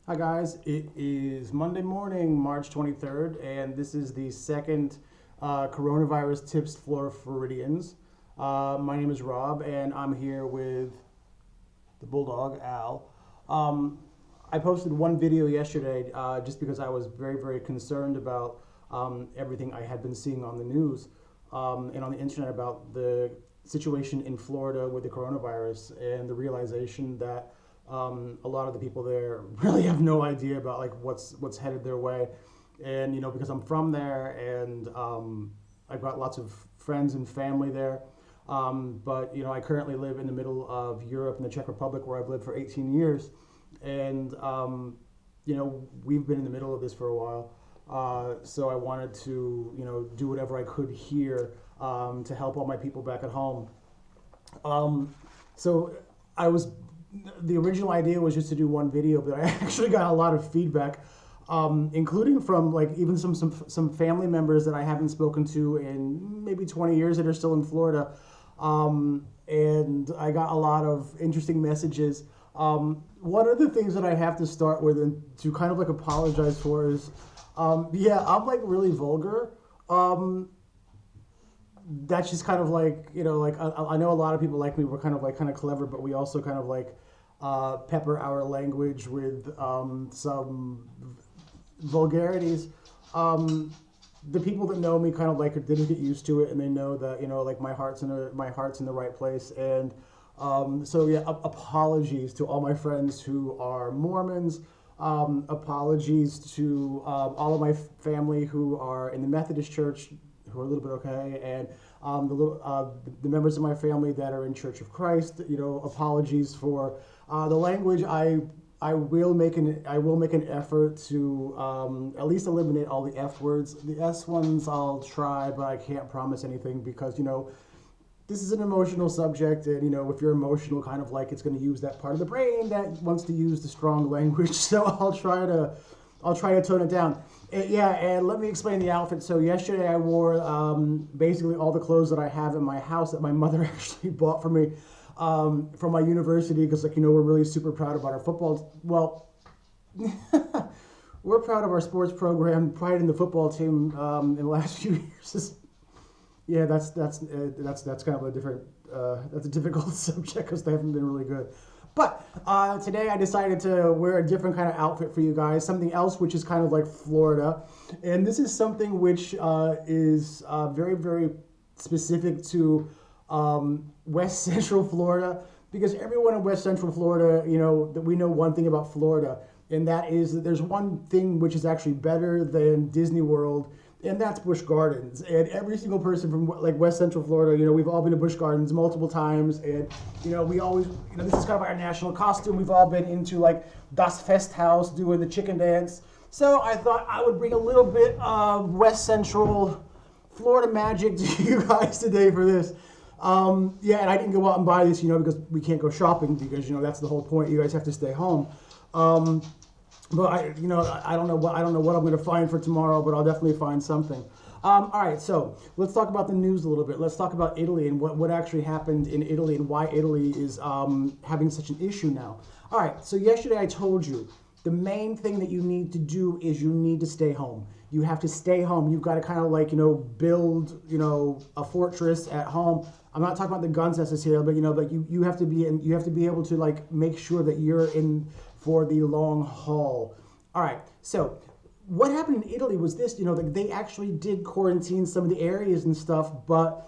Hi guys, it is Monday morning, March 23rd, and this is the second coronavirus tips for Floridians. My name is Rob, and I'm here with the Bulldog, Al. Um, I posted one video yesterday just because I was very concerned about everything I had been seeing on the news and on the internet about the situation in Florida with the coronavirus and the realization that a lot of the people there really have no idea about like what's headed their way. And because I'm from there and I've got lots of friends and family there. But I currently live in the middle of Europe in the Czech Republic, where I've lived for 18 years, and we've been in the middle of this for a while. So I wanted to do whatever I could here to help all my people back at home. So I was the original idea was just to do one video, but I actually got a lot of feedback, including from like even some family members that I haven't spoken to in maybe 20 years that are still in Florida. And I got a lot of interesting messages. One of the things that I have to start with and to kind of like apologize for is, yeah, I'm like really vulgar. That's just kind of like like I know a lot of people like me. We're kind of clever, but we also kind of like pepper our language with some vulgarities. The people that know me kind of like didn't get used to it, and they know that like my heart's in the right place. And so yeah, apologies to all my friends who are Mormons. Apologies to all of my family who are in the Methodist Church, who are a little bit okay, and the members of my family that are in Church of Christ. Apologies for the language. I will make an effort to at least eliminate all the F words. The S ones I'll try, but I can't promise anything because this is an emotional subject, and if you're emotional, kind of like it's going to use that part of the brain that wants to use the strong language. So I'll try to tone it down. Yeah, and let me explain the outfit. So yesterday I wore basically all the clothes that I have in my house that my mother actually bought for me from my university, because we're really super proud about our football. Well, we're proud of our sports program. Pride in the football team in the last few years is, yeah, that's kind of a different that's a difficult subject because they haven't been really good. But today I decided to wear a different kind of outfit for you guys, something else which is kind of like Florida, and this is something which is very specific to West Central Florida, because everyone in West Central Florida, that we know one thing about Florida, and that is that there's one thing which is actually better than Disney World, and that's Busch Gardens. And every single person from like West Central Florida, we've all been to Busch Gardens multiple times, and we always, this is kind of like our national costume. We've all been into like Das Festhaus doing the chicken dance. So I thought I would bring a little bit of West Central Florida magic to you guys today for this. Yeah, and I didn't go out and buy this, because we can't go shopping because that's the whole point. You guys have to stay home. But I don't know what I'm going to find for tomorrow, but I'll definitely find something. All right, so let's talk about the news a little bit. Let's talk about Italy and what actually happened in Italy and why Italy is having such an issue now. All right, so yesterday I told you the main thing that you need to do is you need to stay home. You have to stay home. You've got to kind of like build a fortress at home. I'm not talking about the guns necessarily, but like you have to be able to like make sure that you're in for the long haul. All right, so what happened in Italy was this, like they actually did quarantine some of the areas and stuff, but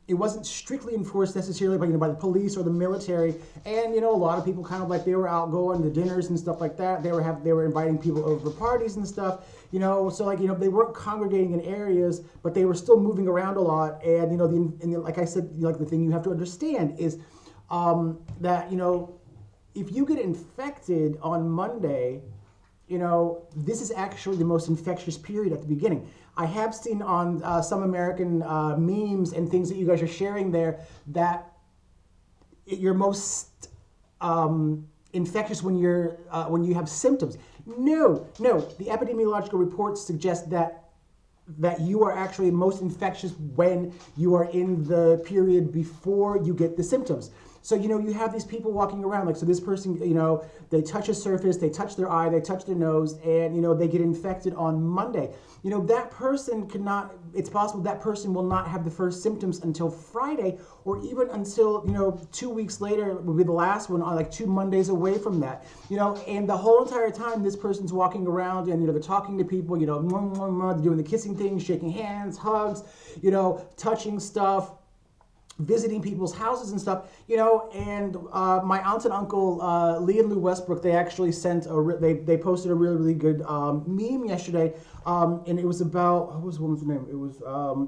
it wasn't strictly enforced necessarily by the police or the military. And a lot of people kind of like they were out going to dinners and stuff like that. They were inviting people over for parties and stuff. So like they weren't congregating in areas, but they were still moving around a lot. And like I said, like the thing you have to understand is that if you get infected on Monday, this is actually the most infectious period at the beginning. I have seen on some American memes and things that you guys are sharing there that you're most infectious when you have symptoms. No. The epidemiological reports suggest that you are actually most infectious when you are in the period before you get the symptoms. So, you have these people walking around, like, so this person, they touch a surface, they touch their eye, they touch their nose, and, they get infected on Monday. That person it's possible that person will not have the first symptoms until Friday, or even until, 2 weeks later will be the last one, on like 2 Mondays away from that. And the whole entire time this person's walking around and, they're talking to people, they're doing the kissing thing, shaking hands, hugs, touching stuff, visiting people's houses and stuff, and my aunt and uncle, Lee and Lou Westbrook, they actually they posted a really, really good meme yesterday, and it was about, what was the woman's name? It was,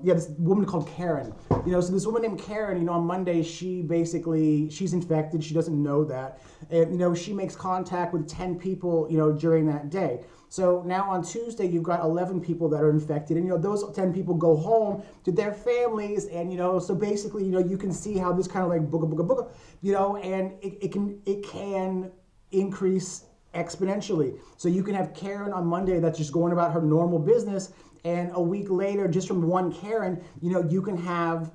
this woman called Karen. So this woman named Karen, on Monday, she's infected, she doesn't know that, and, she makes contact with 10 people, during that day. So now on Tuesday, you've got 11 people that are infected, and those 10 people go home to their families, and so basically, you can see how this kind of like booga booga booga, and it can increase exponentially. So you can have Karen on Monday that's just going about her normal business, and a week later, just from one Karen, you can have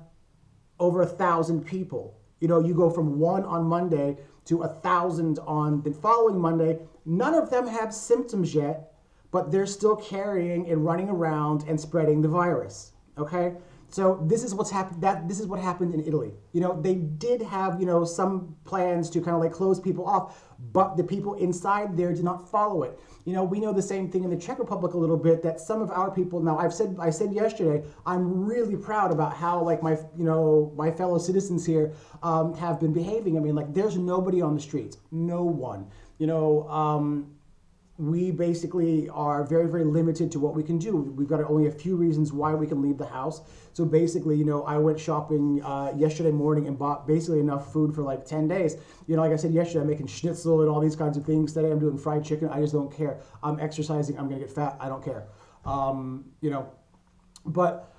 over 1,000 people. You go from one on Monday to 1,000 on the following Monday. None of them have symptoms yet, but they're still carrying and running around and spreading the virus. Okay? So this is what's happened. This is what happened in Italy. They did have, some plans to kind of like close people off, but the people inside there did not follow it. We know the same thing in the Czech Republic a little bit, that some of our people, now I said yesterday, I'm really proud about how like my fellow citizens here have been behaving. I mean, like, there's nobody on the streets, no one. We basically are very, very limited to what we can do. We've got only a few reasons why we can leave the house. So basically, I went shopping yesterday morning and bought basically enough food for like 10 days. Like I said yesterday, I'm making schnitzel and all these kinds of things. Today I'm doing fried chicken. I just don't care. I'm exercising. I'm going to get fat. I don't care. But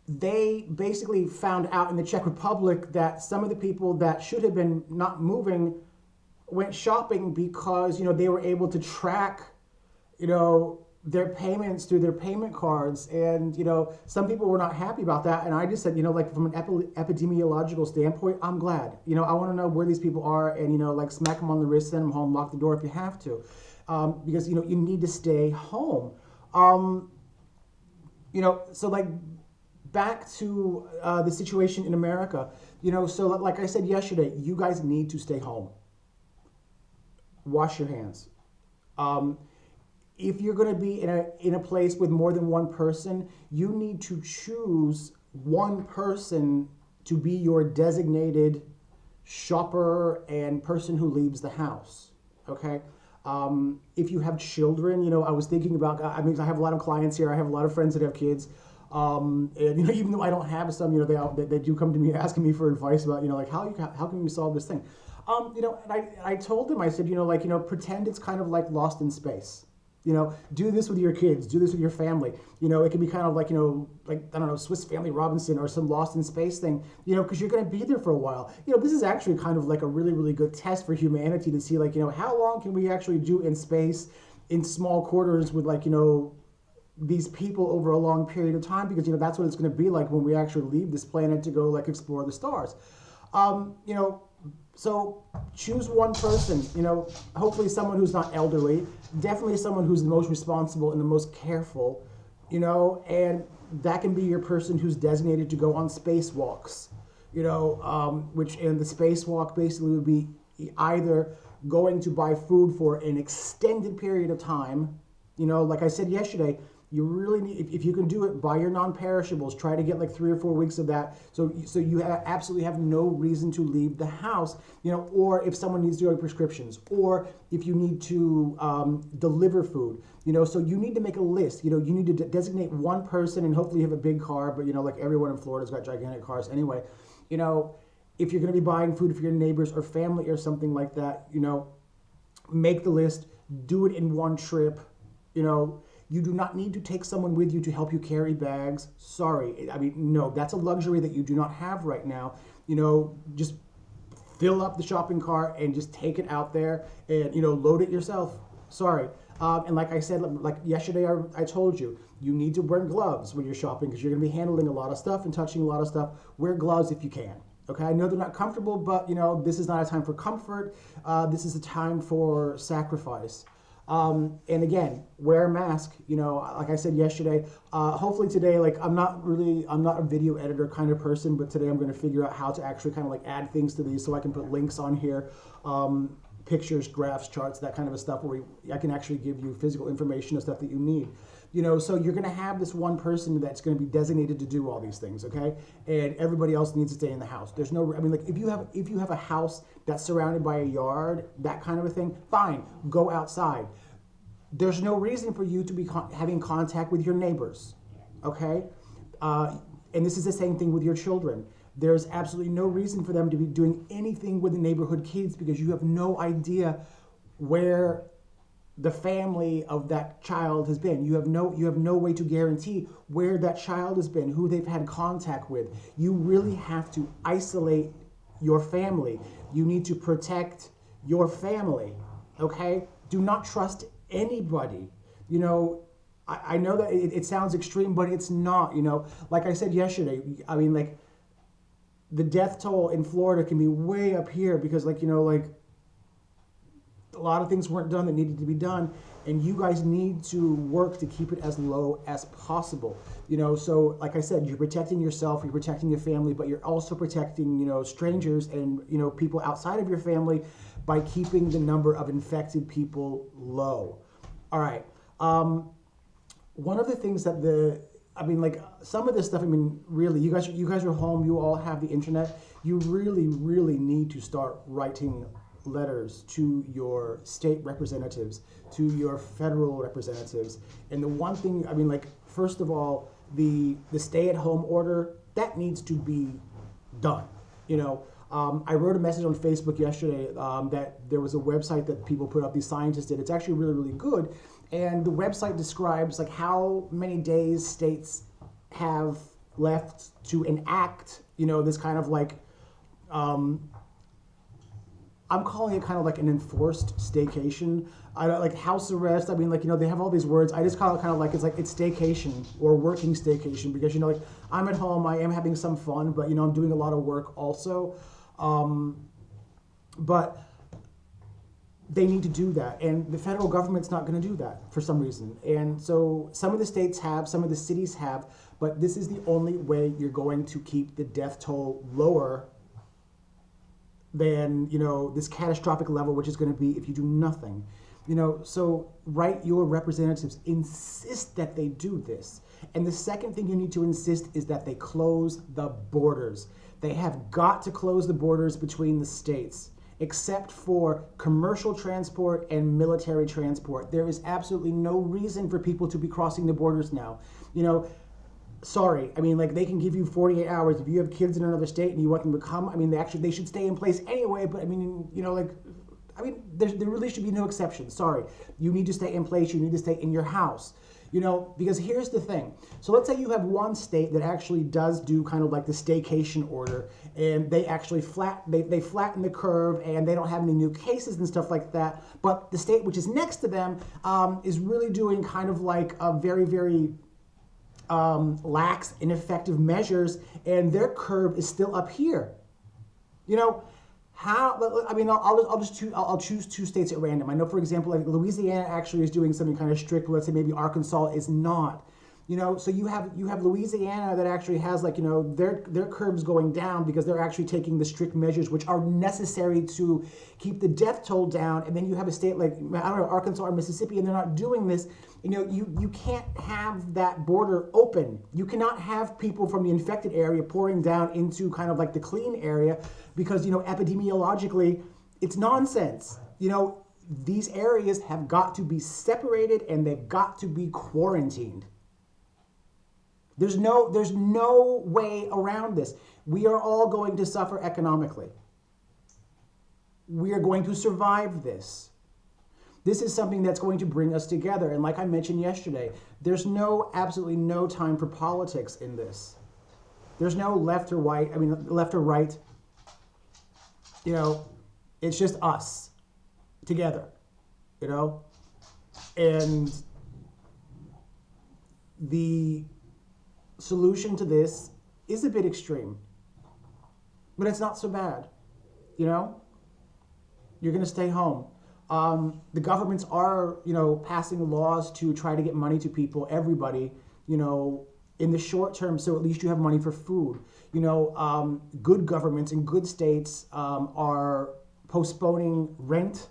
they basically found out in the Czech Republic that some of the people that should have been not moving went shopping because, they were able to track, their payments through their payment cards. And, some people were not happy about that. And I just said, like, from an epidemiological standpoint, I'm glad. I want to know where these people are and, like, smack them on the wrist, send them home, lock the door if you have to. Because, you need to stay home. So like, back to the situation in America, so like I said yesterday, you guys need to stay home. Wash your hands. If you're going to be in a place with more than one person, you need to choose one person to be your designated shopper and person who leaves the house. Okay. If you have children, I was thinking about, I have a lot of clients here. I have a lot of friends that have kids. And even though I don't have some, they do come to me asking me for advice about, like, how can we solve this thing? And I told them, I said, pretend it's kind of like Lost in Space. Do this with your kids, do this with your family. It can be kind of like, like, I don't know, Swiss Family Robinson or some Lost in Space thing, because you're going to be there for a while. This is actually kind of like a really, really good test for humanity to see, like, how long can we actually do in space in small quarters with, like, these people over a long period of time, because, that's what it's going to be like when we actually leave this planet to go, like, explore the stars. So choose one person, hopefully someone who's not elderly, definitely someone who's the most responsible and the most careful, and that can be your person who's designated to go on spacewalks, and the spacewalk basically would be either going to buy food for an extended period of time, like I said yesterday, you really need, if you can do it, buy your non-perishables. Try to get like 3 or 4 weeks of that, so you absolutely have no reason to leave the house. Or if someone needs to go to prescriptions, or if you need to deliver food. So you need to make a list. You need to designate one person, and hopefully you have a big car. But like everyone in Florida's got gigantic cars anyway. If you're going to be buying food for your neighbors or family or something like that, make the list. Do it in one trip. You do not need to take someone with you to help you carry bags. Sorry. No, that's a luxury that you do not have right now. Just fill up the shopping cart and just take it out there and, load it yourself. Sorry. And like I said, like yesterday, I told you, you need to wear gloves when you're shopping because you're going to be handling a lot of stuff and touching a lot of stuff. Wear gloves if you can. Okay, I know they're not comfortable, but this is not a time for comfort. This is a time for sacrifice. And again, wear a mask. Like I said yesterday. Hopefully today, like I'm not a video editor kind of person, but today I'm going to figure out how to actually kind of like add things to these so I can put links on here, pictures, graphs, charts, that kind of a stuff where I can actually give you physical information and stuff that you need. So you're going to have this one person that's going to be designated to do all these things, okay? And everybody else needs to stay in the house. There's no, like if you have a house that's surrounded by a yard, that kind of a thing, fine, go outside. There's no reason for you to be having contact with your neighbors, okay? And this is the same thing with your children. There's absolutely no reason for them to be doing anything with the neighborhood kids because you have no idea where the family of that child has been. You have no way to guarantee where that child has been, who they've had contact with. You really have to isolate your family. You need to protect your family, okay? Do not trust anybody. I know that it sounds extreme, but it's not, Like I said yesterday, I mean, like, the death toll in Florida can be way up here because, like, a lot of things weren't done that needed to be done, and you guys need to work to keep it as low as possible. So like I said, you're protecting yourself, you're protecting your family, but you're also protecting, strangers and, people outside of your family by keeping the number of infected people low. All right. One of the things that some of this stuff, really, you guys are home, you all have the internet. You really, really need to start writing letters to your state representatives, to your federal representatives. And the one thing, first of all, the stay-at-home order, that needs to be done. I wrote a message on Facebook yesterday that there was a website that people put up, these scientists did. It's actually really, really good. And the website describes like how many days states have left to enact, this kind of like, I'm calling it kind of like an enforced staycation. I don't like house arrest. They have all these words. I just call it kind of like it's staycation or working staycation because like I'm at home, I am having some fun, but I'm doing a lot of work also. But they need to do that, and the federal government's not going to do that for some reason. And so some of the states have, some of the cities have, but this is the only way you're going to keep the death toll lower than this catastrophic level, which is going to be if you do nothing. So write your representatives, insist that they do this. And the second thing you need to insist is that they close the borders. They have got to close the borders between the states, except for commercial transport and military transport. There is absolutely no reason for people to be crossing the borders now. Sorry, they can give you 48 hours if you have kids in another state and you want them to come. They should stay in place anyway. But there really should be no exceptions. Sorry, you need to stay in place. You need to stay in your house. Because here's the thing. So let's say you have one state that actually does do kind of like the staycation order, and they actually they flatten the curve, and they don't have any new cases and stuff like that. But the state which is next to them is really doing kind of like a very, very lax, ineffective measures, and their curve is still up here. I'll choose two states at random. I know, for example, like Louisiana actually is doing something kind of strict. Let's say maybe Arkansas is not. So you have Louisiana that actually has their curves going down because they're actually taking the strict measures which are necessary to keep the death toll down. And then you have a state like Arkansas or Mississippi, and they're not doing this. You can't have that border open. You cannot have people from the infected area pouring down into kind of like the clean area because epidemiologically it's nonsense. These areas have got to be separated and they've got to be quarantined. There's no way around this. We are all going to suffer economically. We are going to survive this. This is something that's going to bring us together. And like I mentioned yesterday, there's absolutely no time for politics in this. There's no left or right. It's just us together, and the solution to this is a bit extreme. but it's not so bad. You know, you're going to stay home. The governments are, passing laws to try to get money to people, everybody, in the short term, so at least you have money for food. Good governments in good states are postponing rent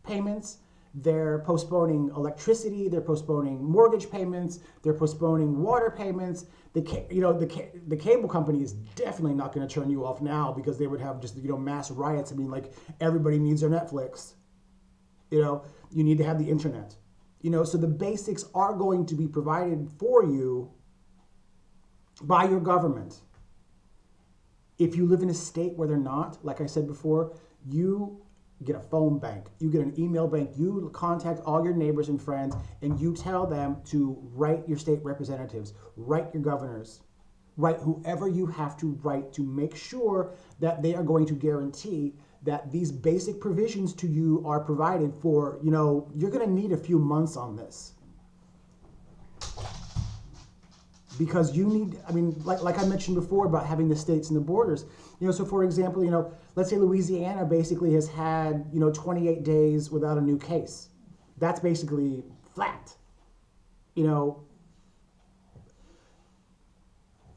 payments. They're postponing electricity. They're postponing mortgage payments. They're postponing water payments. The cable company is definitely not going to turn you off now, because they would have just mass riots. I mean, like, everybody needs their Netflix. You need to have the internet. So the basics are going to be provided for you by your government. If you live in a state where they're not, like I said before, you get a phone bank, you get an email bank, you contact all your neighbors and friends, and you tell them to write your state representatives, write your governors, write whoever you have to write, to make sure that they are going to guarantee that these basic provisions to you are provided for. You're going to need a few months on this, because you need, like I mentioned before about having the states and the borders. So for example, let's say Louisiana basically has had, 28 days without a new case. That's basically flat.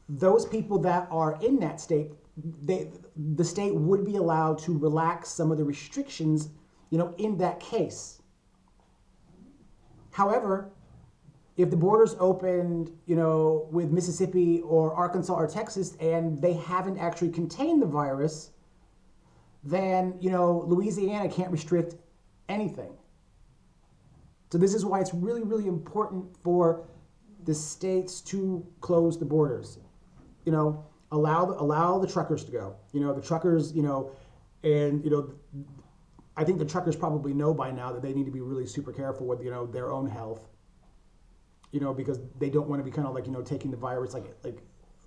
Those people that are in that state, the state would be allowed to relax some of the restrictions, in that case. However, if the borders opened, with Mississippi or Arkansas or Texas, and they haven't actually contained the virus, then, Louisiana can't restrict anything. So this is why it's really, really important for the states to close the borders. Allow the truckers to go. The truckers, I think the truckers probably know by now that they need to be really super careful with, their own health. Because they don't want to be kind of like, taking the virus like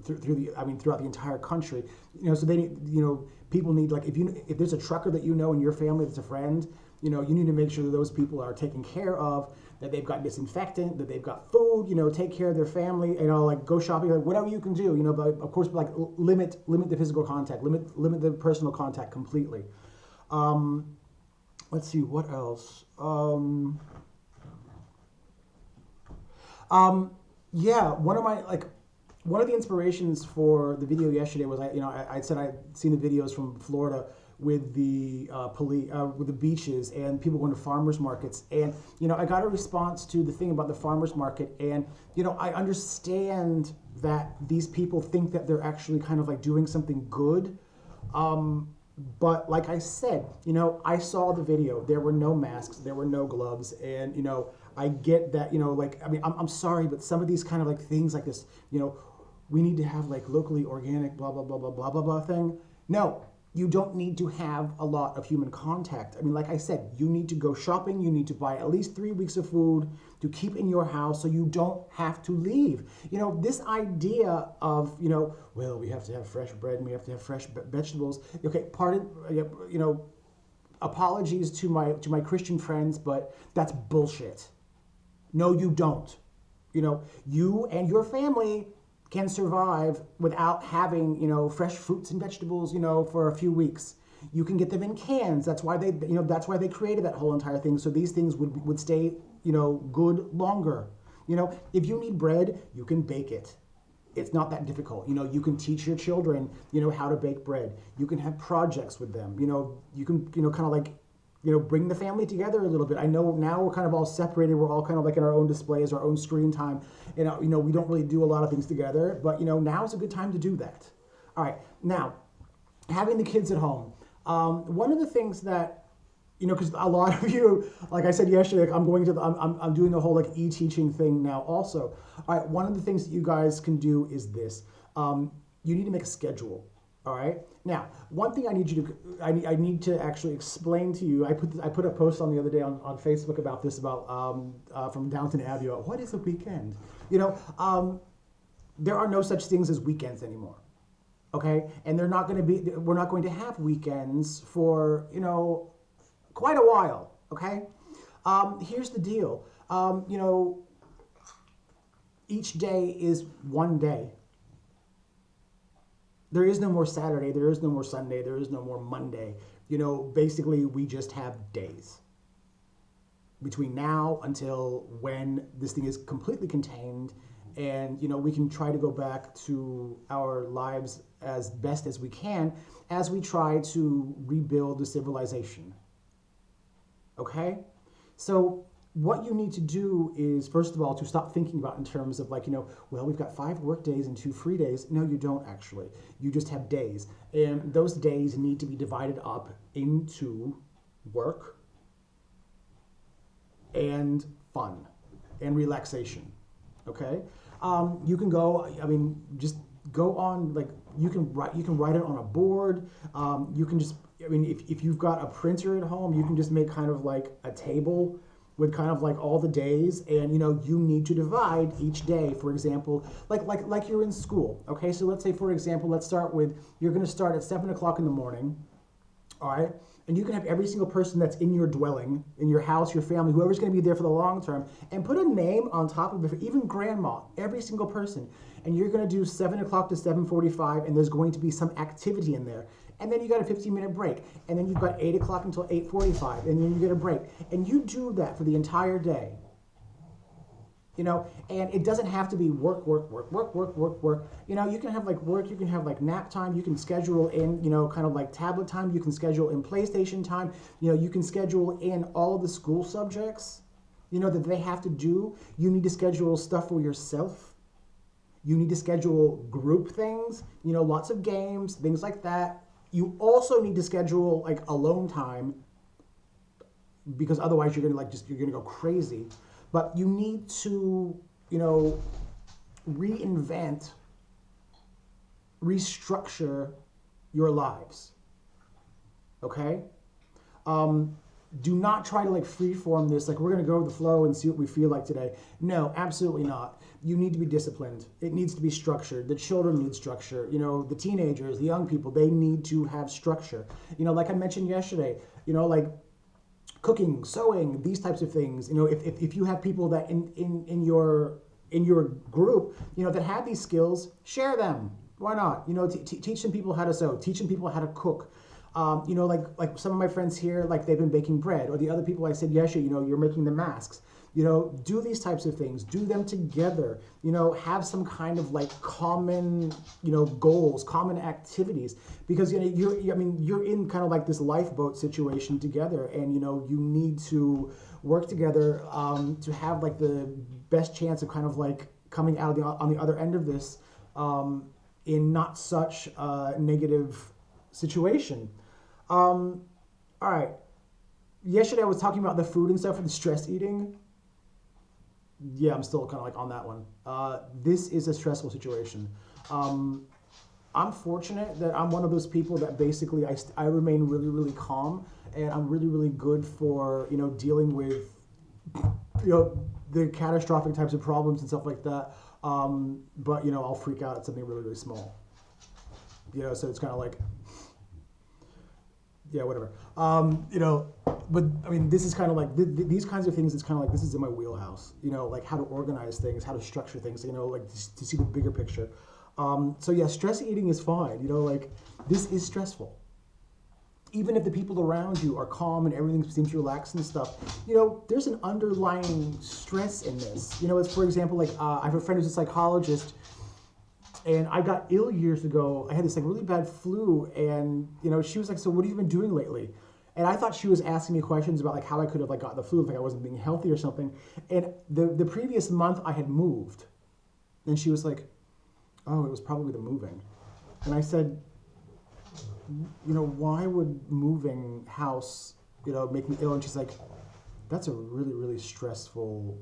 throughout the entire country. So they need, people need, like, if there's a trucker that in your family that's a friend, you need to make sure that those people are taken care of, that they've got disinfectant, that they've got food, take care of their family, like go shopping, like whatever you can do, but of course, like limit the physical contact, limit the personal contact completely. Let's see, what else? One of the inspirations for the video yesterday was I said I'd seen the videos from Florida with the with the beaches and people going to farmers markets, and I got a response to the thing about the farmers market, and I understand that these people think that they're actually kind of like doing something good, but like I said, I saw the video. There were no masks, there were no gloves, and I get that, I'm sorry, but some of these kind of like things like this, we need to have like locally organic, blah, blah, blah, blah, blah, blah, blah thing. No, you don't need to have a lot of human contact. Like I said, you need to go shopping. You need to buy at least 3 weeks of food to keep in your house so you don't have to leave. This idea of, well, we have to have fresh bread and we have to have fresh vegetables. Okay, apologies to my Christian friends, but that's bullshit. No, you don't. You and your family can survive without having, fresh fruits and vegetables, for a few weeks. You can get them in cans. That's why they created that whole entire thing. So these things would stay, good longer. If you need bread, you can bake it. It's not that difficult. You can teach your children, how to bake bread. You can have projects with them. You can, kind of like, bring the family together a little bit. I know now we're kind of all separated. We're all kind of like in our own displays, our own screen time. And, we don't really do a lot of things together. But, now is a good time to do that. All right. Now, having the kids at home. One of the things that, because a lot of you, like I said yesterday, I'm doing the whole like e-teaching thing now also. All right. One of the things that you guys can do is this. You need to make a schedule. All right. Now, one thing I need to actually explain to you. I put a post on the other day on Facebook about this, about from Downton Abbey. What is a weekend? There are no such things as weekends anymore. Okay, and we're not going to have weekends for quite a while. Okay, here's the deal. Each day is one day. There is no more Saturday, there is no more Sunday, there is no more Monday. Basically we just have days between now until when this thing is completely contained, and we can try to go back to our lives as best as we can as we try to rebuild the civilization. Okay? So what you need to do is, first of all, to stop thinking about in terms of well, we've got 5 work days and 2 free days. No, you don't actually. You just have days. And those days need to be divided up into work and fun and relaxation. Okay? You can go, just go on, you can write it on a board. You can just, if you've got a printer at home, you can just make kind of like a table with kind of like all the days, and you need to divide each day. For example, like you're in school. Okay, so let's say, for example, let's start with, you're going to start at 7 o'clock in the morning. All right, and you can have every single person that's in your dwelling, in your house, your family, whoever's going to be there for the long term, and put a name on top of it, even grandma, every single person. And you're going to do 7 o'clock to 7:45, and there's going to be some activity in there. And then you got a 15-minute break, and then you've got 8 o'clock until 8:45, and then you get a break. And you do that for the entire day. And it doesn't have to be work. You can have work, you can have nap time, you can schedule in, kind of like tablet time, you can schedule in PlayStation time, you can schedule in all of the school subjects, that they have to do. You need to schedule stuff for yourself. You need to schedule group things, lots of games, things like that. You also need to schedule alone time, because otherwise you're gonna go crazy. But you need to, reinvent, restructure your lives. Okay? Do not try to freeform this, we're gonna go with the flow and see what we feel like today. No, absolutely not. You need to be disciplined. It needs to be structured. The children need structure. The teenagers, the young people, they need to have structure. Like I mentioned yesterday, cooking, sewing, these types of things. If you have people that in your group, that have these skills, share them. Why not? Teach some people how to sew. Teach some people how to cook. Like some of my friends here, they've been baking bread, or the other people I said yesterday, you're making the masks. Do these types of things. Do them together. Have some kind of common, goals, common activities, because you're in kind of this lifeboat situation together, and you need to work together to have the best chance of kind of coming out on the other end of this in not such a negative situation. All right. Yesterday I was talking about the food and stuff and the stress eating. Yeah, I'm still kind of on that one. This is a stressful situation. I'm fortunate that I'm one of those people that basically I remain really, really calm, and I'm really, really good for, dealing with, the catastrophic types of problems and stuff like that. But, I'll freak out at something really, really small. So it's kind of yeah, whatever. But this is kind of these kinds of things. It's kind of this is in my wheelhouse. How to organize things, how to structure things. To see the bigger picture. So yeah, stress eating is fine. This is stressful. Even if the people around you are calm and everything seems relaxed and stuff, there's an underlying stress in this. It's, for example, I have a friend who's a psychologist. And I got ill years ago. I had this really bad flu, and she was like, "So what have you been doing lately?" And I thought she was asking me questions about how I could have gotten the flu, if I wasn't being healthy or something. And the previous month I had moved, and she was like, "Oh, it was probably the moving." And I said, "Why would moving house, make me ill?" And she's like, "That's a really, really stressful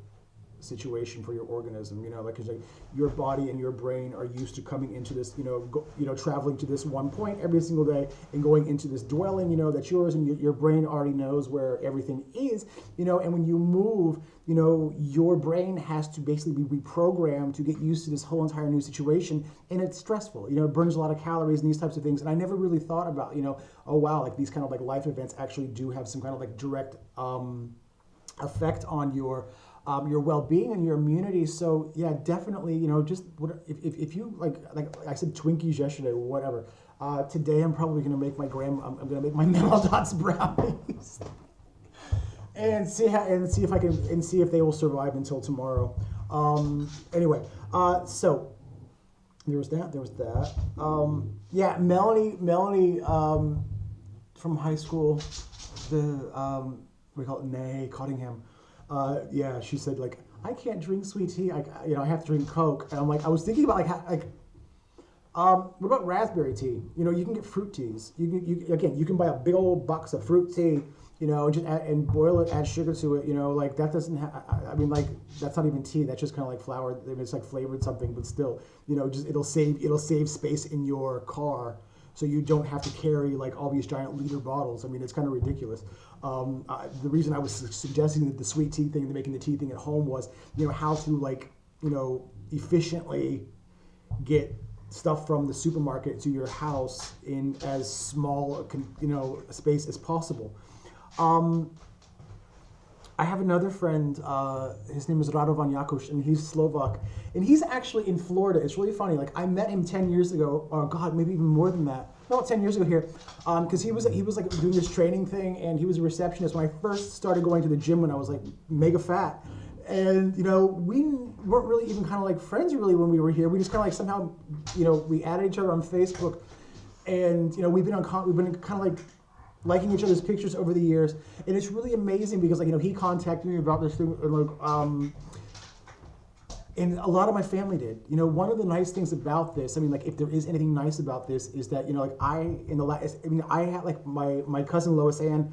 situation for your organism, because your body and your brain are used to coming into this, traveling to this one point every single day and going into this dwelling, that's yours, and your brain already knows where everything is, and when you move, your brain has to basically be reprogrammed to get used to this whole entire new situation, and it's stressful, it burns a lot of calories and these types of things. And I never really thought about, oh wow, these kind of life events actually do have some kind of direct effect on your your well-being and your immunity. So yeah, definitely, just if you like I said Twinkies yesterday, whatever. Today I'm probably gonna make I'm gonna make my Mel Dots brownies and see if I can and see if they will survive until tomorrow. Anyway, so there was that. Yeah, Melanie from high school, we call it Nay Cottingham. Yeah, she said like, I can't drink sweet tea. I have to drink Coke. And I'm like, I was thinking about what about raspberry tea? You can get fruit teas. You can buy a big old box of fruit tea. And boil it, add sugar to it. Like that doesn't. Like that's not even tea. That's just kind of like flour. It's like flavored something, but still, just it'll save space in your car, so you don't have to carry like all these giant liter bottles. It's kind of ridiculous. The reason I was suggesting that the sweet tea thing, making the tea thing at home was, how to efficiently get stuff from the supermarket to your house in as small a space as possible. I have another friend, his name is Radovan Jakoš, and he's Slovak, and he's actually in Florida. It's really funny. Like, I met him 10 years ago, or God, maybe even more than that. No, 10 years ago here, because he was like doing this training thing, and he was a receptionist when I first started going to the gym when I was like mega fat. And, we weren't really even kind of like friends really when we were here. We just kind of like somehow, we added each other on Facebook, and, we've been kind of like liking each other's pictures over the years, and it's really amazing because he contacted me about this thing, and a lot of my family did. One of the nice things about this, if there is anything nice about this, is that I had like my cousin Lois Ann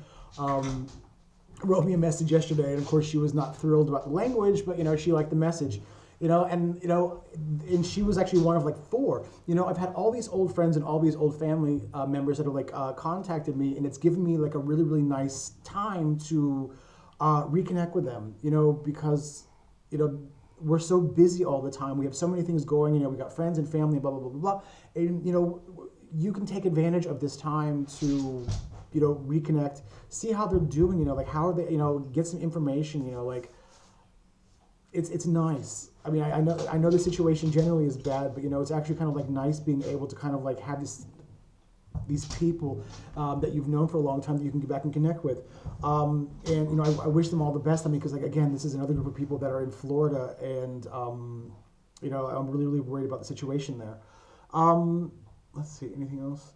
wrote me a message yesterday, and of course she was not thrilled about the language, but she liked the message. And she was actually one of like 4. I've had all these old friends and all these old family members that have contacted me, and it's given me like a really, really nice time to reconnect with them, because, we're so busy all the time. We have so many things going, we got friends and family, blah, blah, blah, blah, blah. And, you can take advantage of this time to, reconnect, see how they're doing, like how are they, get some information, it's nice. I know the situation generally is bad, but it's actually kind of like nice being able to kind of like have these people that you've known for a long time that you can get back and connect with. And I wish them all the best. Because again, this is another group of people that are in Florida, and I'm really, really worried about the situation there. Let's see, anything else?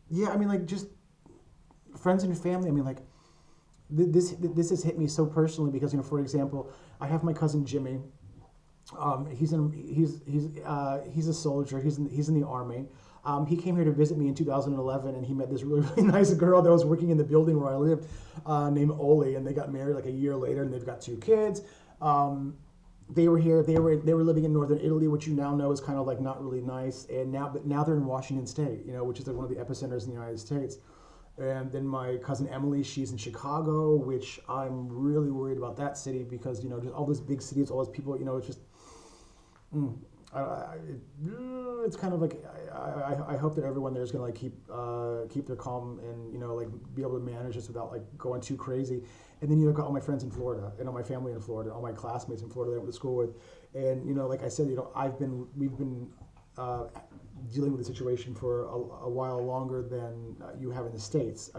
Yeah, just friends and family. This has hit me so personally because for example, I have my cousin Jimmy. He's a soldier. He's in the army. He came here to visit me in 2011, and he met this really, really nice girl that was working in the building where I lived, named Oli, and they got married like a year later, and they've got 2 kids. They were here. They were living in northern Italy, which you now know is kind of like not really nice. And now they're in Washington State, which is like one of the epicenters in the United States. And then my cousin Emily, she's in Chicago, which I'm really worried about that city because just all those big cities, all those people, it's just. It's kind of like I hope that everyone there is going to like keep their calm and like be able to manage this without like going too crazy. And then I've got all my friends in Florida and all my family in Florida, all my classmates in Florida that I went to school with, and like I said, we've been dealing with the situation for a while longer than you have in the States.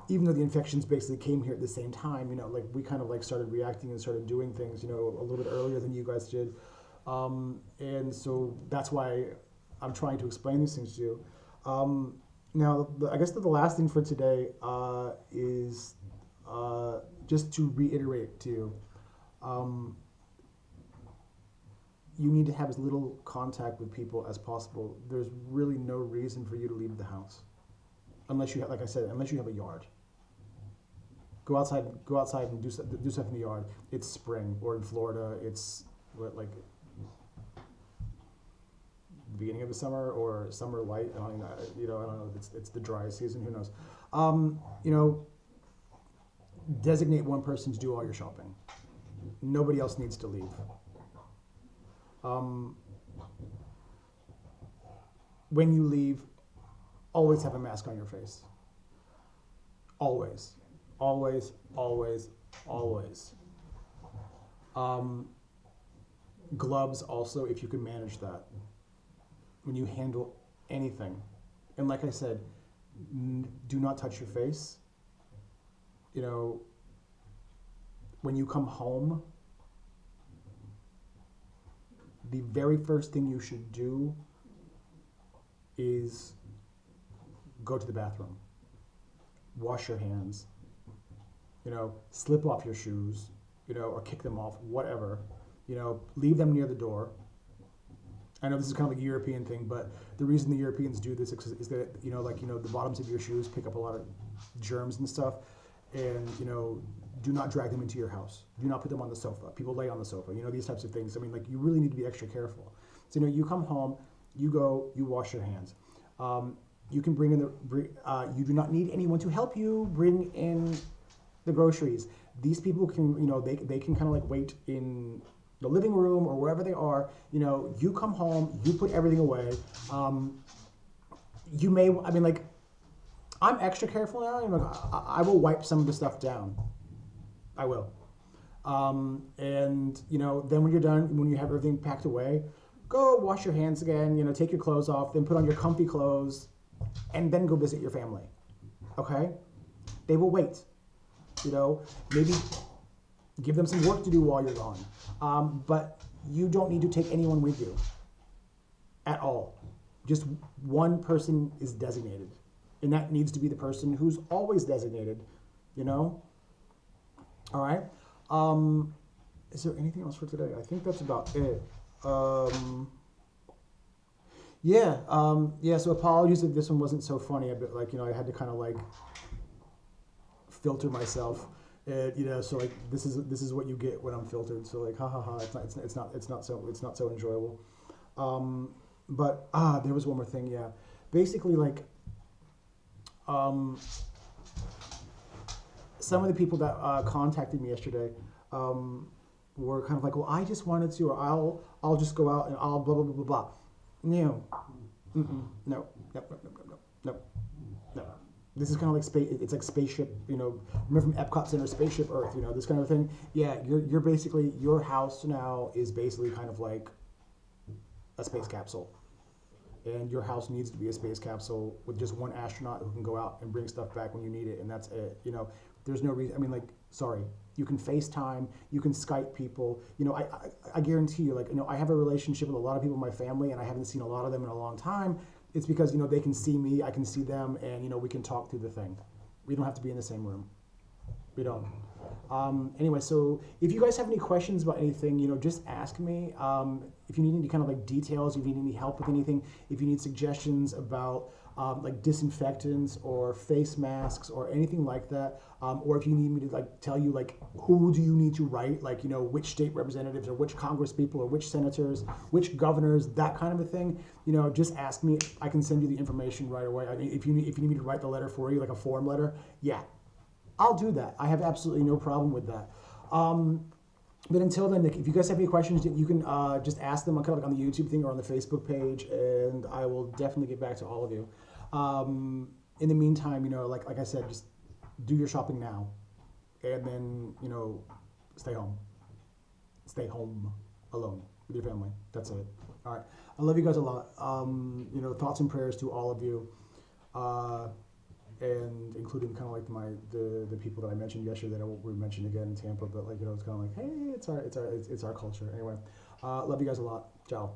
Even though the infections basically came here at the same time, like we kind of like started reacting and started doing things, a little bit earlier than you guys did. And so that's why I'm trying to explain these things to you. Now, I guess the last thing for today is just to reiterate to you. You need to have as little contact with people as possible. There's really no reason for you to leave the house, unless you have, like I said, unless you have a yard. Go outside and do stuff in the yard. It's spring, or in Florida, it's like the beginning of the summer or summer light. I don't know. It's the driest season. Who knows? Designate one person to do all your shopping. Nobody else needs to leave. When you leave, always have a mask on your face. Always, always, always, always. Gloves also, if you can manage that. When you handle anything. And like I said, do not touch your face. You know, when you come home, the very first thing you should do is go to the bathroom, wash your hands, you know, slip off your shoes, you know, or kick them off, whatever, you know, leave them near the door. I know this is kind of like a European thing, but the reason the Europeans do this is that, you know, like, you know, the bottoms of your shoes pick up a lot of germs and stuff, and, you know, do not drag them into your house. Do not put them on the sofa. People lay on the sofa, you know, these types of things. I mean, like, you really need to be extra careful. So, you know, you come home, you go, you wash your hands. You can bring in you do not need anyone to help you bring in the groceries. These people can, you know, they can kind of like wait in the living room or wherever they are. You know, you come home, you put everything away. You may, I mean, like, I'm extra careful now. You know, I will wipe some of the stuff down. I will. And, you know, then when you're done, when you have everything packed away, go wash your hands again, you know, take your clothes off, then put on your comfy clothes, and then go visit your family. Okay? They will wait. You know, maybe give them some work to do while you're gone. But you don't need to take anyone with you at all. Just one person is designated. And that needs to be the person who's always designated, you know? All right? Is there anything else for today? I think that's about it. Yeah, so apologies if this one wasn't so funny. But, like, you know, I had to kind of like filter myself. And, you know, so like this is what you get when I'm filtered. So like, ha ha ha, it's not so enjoyable. But there was one more thing. Yeah, basically, like, some of the people that contacted me yesterday were kind of like, well, I just wanted to, or I'll just go out and I'll blah blah blah blah blah. No, no. This is kind of like space. It's like spaceship. You know, remember from Epcot Center, Spaceship Earth. You know, this kind of thing. Yeah, you're basically, your house now is basically kind of like a space capsule. And your house needs to be a space capsule with just one astronaut who can go out and bring stuff back when you need it, and that's it. You know, there's no reason. I mean, like, sorry, you can FaceTime, you can Skype people. You know, I guarantee you, like, you know, I have a relationship with a lot of people in my family, and I haven't seen a lot of them in a long time. It's because, you know, they can see me, I can see them, and, you know, we can talk through the thing. We don't have to be in the same room. We don't. Anyway, so if you guys have any questions about anything, you know, just ask me. If you need any kind of like details, if you need any help with anything, if you need suggestions about like disinfectants or face masks or anything like that, or if you need me to like tell you like who do you need to write, like, you know, which state representatives or which Congress people or which senators, which governors, that kind of a thing, you know, just ask me. I can send you the information right away. I mean, if you need me to write the letter for you, like a form letter, yeah. I'll do that. I have absolutely no problem with that. But until then, Nick, if you guys have any questions, you can just ask them on kind of like on the YouTube thing or on the Facebook page, and I will definitely get back to all of you. In the meantime, you know, like I said, just do your shopping now, and then, you know, stay home. Stay home alone with your family. That's it. All right. I love you guys a lot. You know, thoughts and prayers to all of you. And including kind of like the people that I mentioned yesterday that I won't mention again in Tampa, but, like, you know, it's kind of like, hey, it's our culture. Anyway, love you guys a lot. Ciao.